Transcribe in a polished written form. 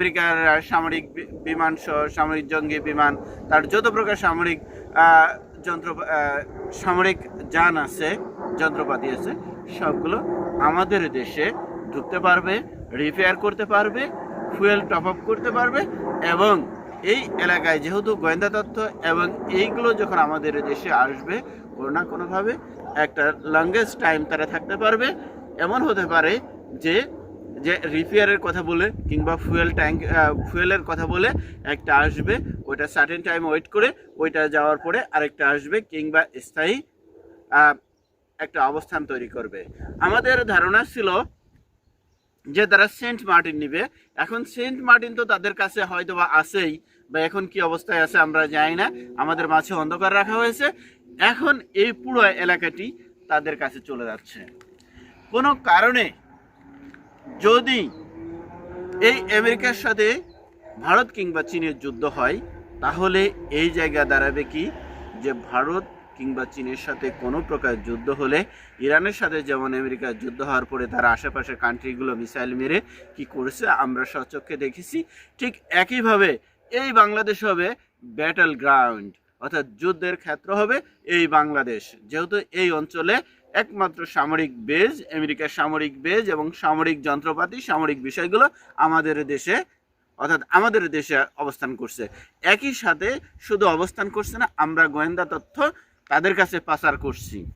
আমেরিকার সামরিক বিমান সহ সামরিক জঙ্গি বিমান, তার যত প্রকার সামরিক যন্ত্র সামরিক যান আছে, যন্ত্রপাতি আছে, সবগুলো আমাদের দেশে ঢুকতে পারবে, রিপেয়ার করতে পারবে, ফুয়েল টপ আপ করতে পারবে। এবং এই এলাকায় যেহেতু গোয়েন্দা তথ্য এবং এইগুলো যখন আমাদের দেশে আসবে, কোনো না কোনোভাবে একটা লংগেস্ট টাইম তারা থাকতে পারবে। এমন হতে পারে যে যে রিপেয়ারের কথা বলে কিংবা ফুয়েলের কথা বলে একটা আসবে, ওইটা সার্টেন টাইম ওয়েট করে ওইটা যাওয়ার পরে আরেকটা আসবে, কিংবা স্থায়ী একটা অবস্থান তৈরি করবে। আমাদের ধারণা ছিল যে তারা সেন্ট মার্টিন নিবে। এখন সেন্ট মার্টিন তো তাদের কাছে হয়তো বা আছেই, বা এখন কি অবস্থায় আছে আমরা জানি না, আমাদের মাঝে অন্ধকার রাখা হয়েছে। এখন এই পুরো এলাকাটি তাদের কাছে চলে যাচ্ছে। কোনো কারণে যদি এই আমেরিকার সাথে ভারত কিংবা চীনের যুদ্ধ হয়, তাহলে এই জায়গা দাঁড়াবে কি যে ভারত কিংবা চীনের সাথে কোনো প্রকার যুদ্ধ হলে ইরানের সাথে যেমন আমেরিকার যুদ্ধ হওয়ার পরে তারা আশেপাশের কান্ট্রিগুলো মিসাইল মেরে কি করেছে আমরা স্বচক্ষে দেখেছি, ঠিক একইভাবে এই বাংলাদেশ হবে ব্যাটল গ্রাউন্ড, অর্থাৎ যুদ্ধের ক্ষেত্র হবে এই বাংলাদেশ। যেহেতু এই অঞ্চলে একমাত্র সামরিক বেজ, আমেরিকার সামরিক বেজ এবং সামরিক যন্ত্রপাতি, সামরিক বিষয়গুলো আমাদের দেশে, অর্থাৎ আমাদের দেশে অবস্থান করছে। একই সাথে শুধু অবস্থান করছে না, আমরা গোয়েন্দা তথ্য তাদের কাছে পাচার করছি।